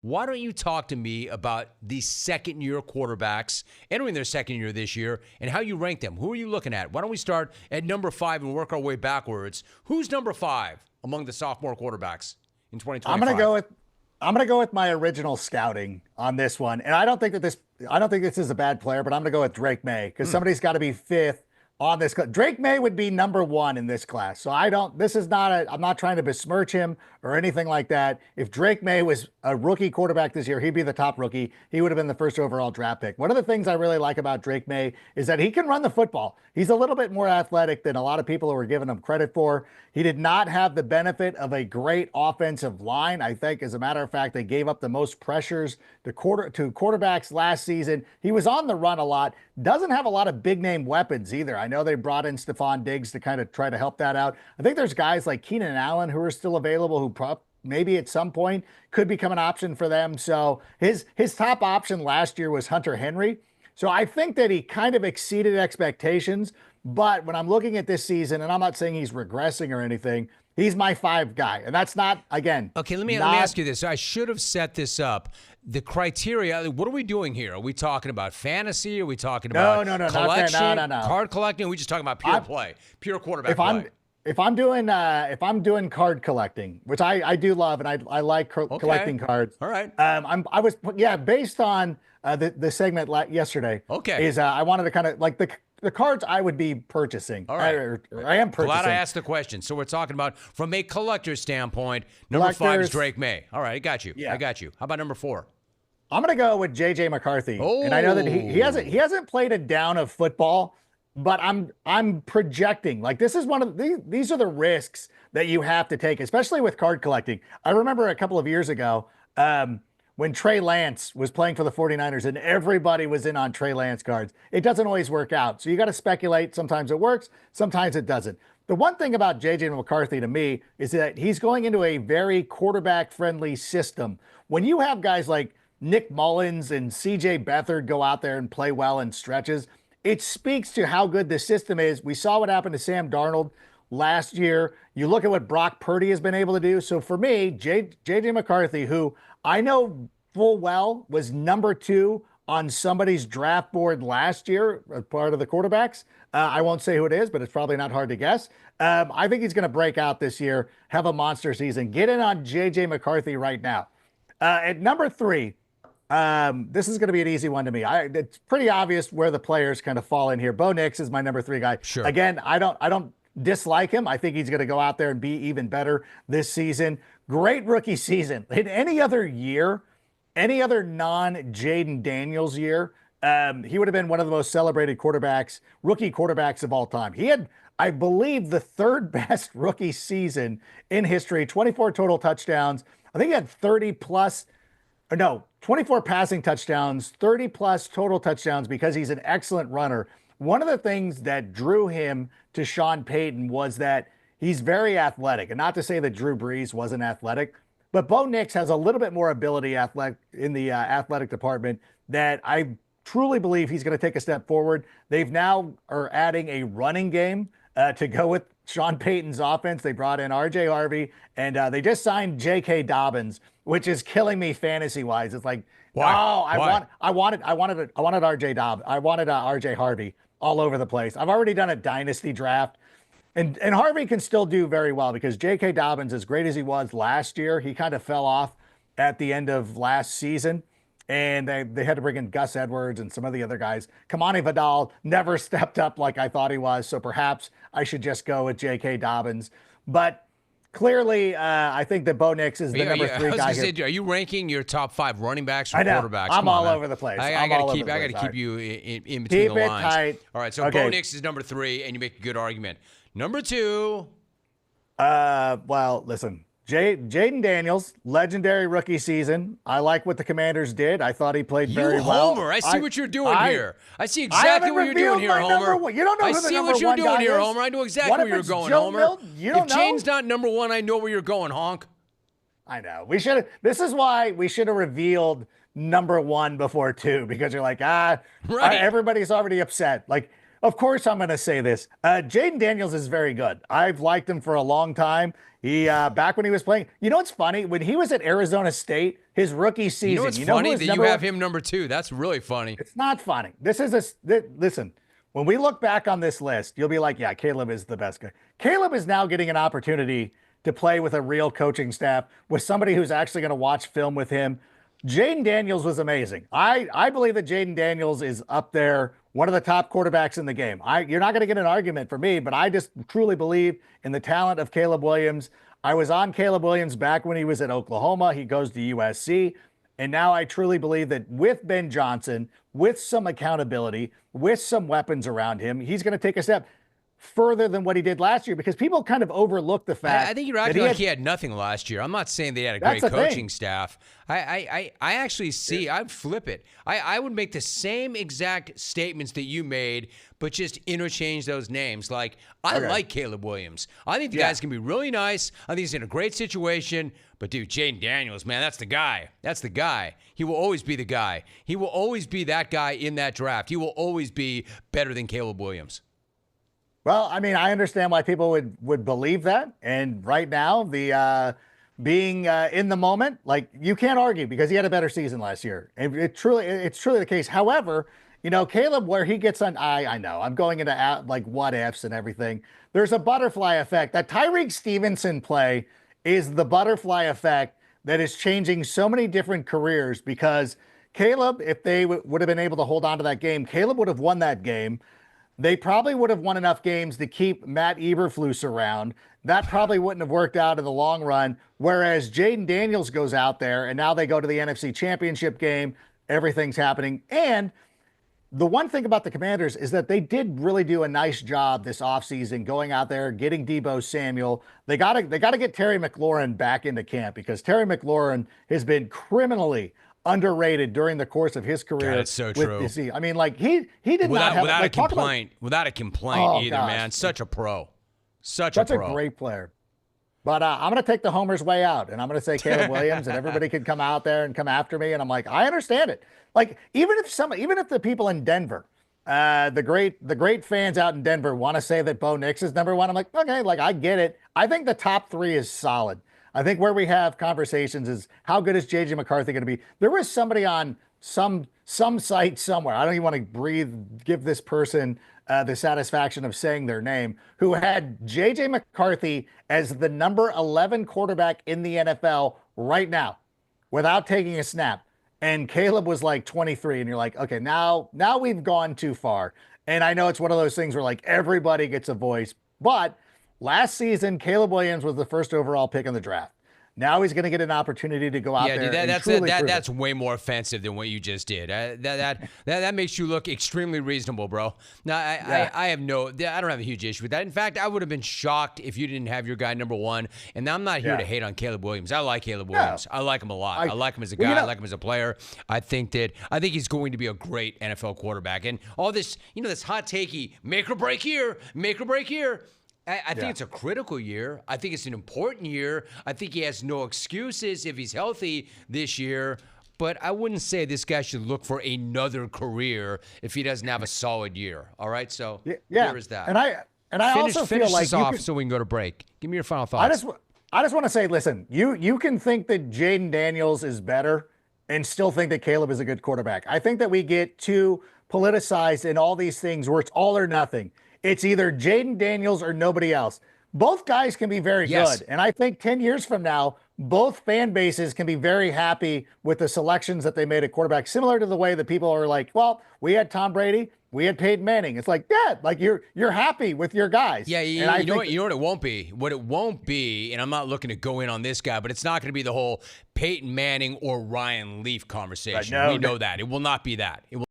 Why don't you talk to me about these second-year quarterbacks entering their second year this year and how you rank them? Who are you looking at? Why don't we start at number 5 and work our way backwards? Who's number 5 among the sophomore quarterbacks in 2025? I'm gonna go with my original scouting on this one. And I don't think this is a bad player, but I'm gonna go with Drake Maye because somebody's got to be fifth on this. Drake Maye would be number 1 in this class. So I'm not trying to besmirch him or anything like that. If Drake Maye was a rookie quarterback this year, he'd be the top rookie. He would have been the first overall draft pick. One of the things I really like about Drake Maye is that he can run the football. He's a little bit more athletic than a lot of people who are giving him credit for. He did not have the benefit of a great offensive line. I think, as a matter of fact, they gave up the most pressures to quarterbacks last season. He was on the run a lot. Doesn't have a lot of big name weapons either. I know they brought in Stephon Diggs to kind of try to help that out. I think there's guys like Keenan Allen who are still available who maybe at some point could become an option for them. So his top option last year was Hunter Henry. So I think that he kind of exceeded expectations. But when I'm looking at this season, and I'm not saying he's regressing or anything, he's my 5 guy. And that's not, again. Okay, let me ask you this. I should have set this up. The criteria, what are we doing here? Are we talking about fantasy? Are we talking about collection? No. Card collecting? Are we just talking about pure play, pure quarterback play? If I'm doing card collecting, which I do love, and I like collecting cards. All right. Based on the segment yesterday. Okay. I wanted to kind of like the cards I would be purchasing. All right. I am purchasing. Glad I asked the question. So we're talking about from a collector's standpoint. Number 5 is Drake Maye. All right, I got you. Yeah. I got you. How about number 4? I'm gonna go with JJ McCarthy. Oh. And I know that he hasn't played a down of football, but I'm projecting like this is one of these are the risks that you have to take, especially with card collecting. I remember a couple of years ago when Trey Lance was playing for the 49ers and everybody was in on Trey Lance cards. It doesn't always work out. So you got to speculate. Sometimes it works, sometimes it doesn't. The one thing about JJ McCarthy to me is that he's going into a very quarterback friendly system. When you have guys like Nick Mullins and CJ Beathard go out there and play well in stretches, it speaks to how good the system is. We saw what happened to Sam Darnold last year. You look at what Brock Purdy has been able to do. So for me, JJ McCarthy, who I know full well was number 2 on somebody's draft board last year, part of the quarterbacks. I won't say who it is, but it's probably not hard to guess. I think he's going to break out this year, have a monster season. Get in on JJ McCarthy right now. At number 3, this is going to be an easy one to me. It's pretty obvious where the players kind of fall in here. Bo Nix is my number 3 guy. Sure. Again, I don't dislike him. I think he's going to go out there and be even better this season. Great rookie season. In any other year, any other non-Jayden Daniels year, he would have been one of the most celebrated rookie quarterbacks of all time. He had, I believe, the 3rd best rookie season in history, 24 total touchdowns. I think he had 24 passing touchdowns, 30 plus total touchdowns because he's an excellent runner. One of the things that drew him to Sean Payton was that he's very athletic. And not to say that Drew Brees wasn't athletic, but Bo Nix has a little bit more ability in the athletic department that I truly believe he's going to take a step forward. They've now are adding a running game to go with Sean Payton's offense. They brought in RJ Harvey and they just signed J.K. Dobbins, which is killing me fantasy wise. It's like, why? Oh, I wanted RJ Harvey all over the place. I've already done a dynasty draft. And Harvey can still do very well because J.K. Dobbins, as great as he was last year, he kind of fell off at the end of last season. And they had to bring in Gus Edwards and some of the other guys. Kamani Vidal never stepped up like I thought he was. So perhaps I should just go with J.K. Dobbins. But clearly, I think that Bo Nix is the number 3 guy here. Are you ranking your top 5 running backs or quarterbacks? I'm all over the place. I got to keep you in between the lines. Tight. All right, so Bo Nix is number 3, and you make a good argument. Number 2. Well, listen, Jayden Daniels, legendary rookie season. I like what the Commanders did. I thought he played very well. Homer, I see what you're doing here. I see exactly what you're doing here, Homer. You don't know who the number 1 guy is. I see what you're doing here, Homer. I know exactly where you're going, Homer. You don't know? If Jane's not number 1, I know where you're going, honk. I know. This is why we should have revealed number 1 before 2, because you're like, right. Everybody's already upset. Like, Of course, I'm going to say this. Jayden Daniels is very good. I've liked him for a long time. He back when he was playing. You know what's funny? When he was at Arizona State, his rookie season. You know what's funny that you have him number 2. That's really funny. It's not funny. Listen. When we look back on this list, you'll be like, yeah, Caleb is the best guy. Caleb is now getting an opportunity to play with a real coaching staff, with somebody who's actually going to watch film with him. Jayden Daniels was amazing. I believe that Jayden Daniels is up there, one of the top quarterbacks in the game. You're not going to get an argument for me, but I just truly believe in the talent of Caleb Williams. I was on Caleb Williams back when he was at Oklahoma. He goes to USC. And now I truly believe that with Ben Johnson, with some accountability, with some weapons around him, he's going to take a step further than what he did last year, because people kind of overlook the fact. I think you're acting like he had nothing last year. I'm not saying they had a great coaching staff. I actually see, I'd flip it. I would make the same exact statements that you made, but just interchange those names. Like, I like Caleb Williams. I think the guy's going to be really nice. I think he's in a great situation. But, dude, Jayden Daniels, man, that's the guy. That's the guy. He will always be the guy. He will always be that guy in that draft. He will always be better than Caleb Williams. Well, I mean, I understand why people would believe that. And right now, the being in the moment, like, you can't argue, because he had a better season last year. It's truly the case. However, you know, Caleb, where he gets on, I know I'm going into like what ifs and everything. There's a butterfly effect. That Tyreek Stevenson play is the butterfly effect that is changing so many different careers, because Caleb, if they would have been able to hold on to that game, Caleb would have won that game. They probably would have won enough games to keep Matt Eberflus around. That probably wouldn't have worked out in the long run. Whereas Jayden Daniels goes out there, and now they go to the NFC Championship game. Everything's happening. And the one thing about the Commanders is that they did really do a nice job this offseason going out there, getting Deebo Samuel. They gotta get Terry McLaurin back into camp, because Terry McLaurin has been criminally underrated during the course of his career. God, it's so true. I mean, like, he did not have without a complaint. Without a complaint either, man. Such a pro. Such a great player. But I'm going to take the Homer's way out, and I'm going to say Caleb Williams, and everybody could come out there and come after me. And I'm like, I understand it. Like, even if the people in Denver, the great fans out in Denver want to say that Bo Nix is number 1, I'm like, okay, like, I get it. I think the top 3 is solid. I think where we have conversations is, how good is J.J. McCarthy going to be? There was somebody on some site somewhere, I don't even want to give this person the satisfaction of saying their name, who had J.J. McCarthy as the number 11 quarterback in the NFL right now, without taking a snap. And Caleb was like 23, and you're like, okay, now we've gone too far. And I know it's one of those things where, like, everybody gets a voice, but last season, Caleb Williams was the first overall pick in the draft. Now he's going to get an opportunity to go out there. Yeah, that's way more offensive than what you just did. That makes you look extremely reasonable, bro. Now, I don't have a huge issue with that. In fact, I would have been shocked if you didn't have your guy number 1. And I'm not here to hate on Caleb Williams. I like Caleb Williams. I like him a lot. I like him as a guy. I like him as a player. I think he's going to be a great NFL quarterback. And all this, this hot takey, make or break here. I think it's a critical year. I think it's an important year. I think he has no excuses if he's healthy this year. But I wouldn't say this guy should look for another career if he doesn't have a solid year. All right, so there is that. And I also feel like this off so we can go to break. Give me your final thoughts. I just want to say, listen, you can think that Jayden Daniels is better and still think that Caleb is a good quarterback. I think that we get too politicized in all these things where it's all or nothing. It's either Jayden Daniels or nobody else. Both guys can be very good. And I think 10 years from now, both fan bases can be very happy with the selections that they made at quarterback, similar to the way that people are like, well, we had Tom Brady, we had Peyton Manning. It's like, yeah, like you're happy with your guys. Yeah, you know what it won't be? What it won't be, and I'm not looking to go in on this guy, but it's not going to be the whole Peyton Manning or Ryan Leaf conversation. We know that. It will not be that. It will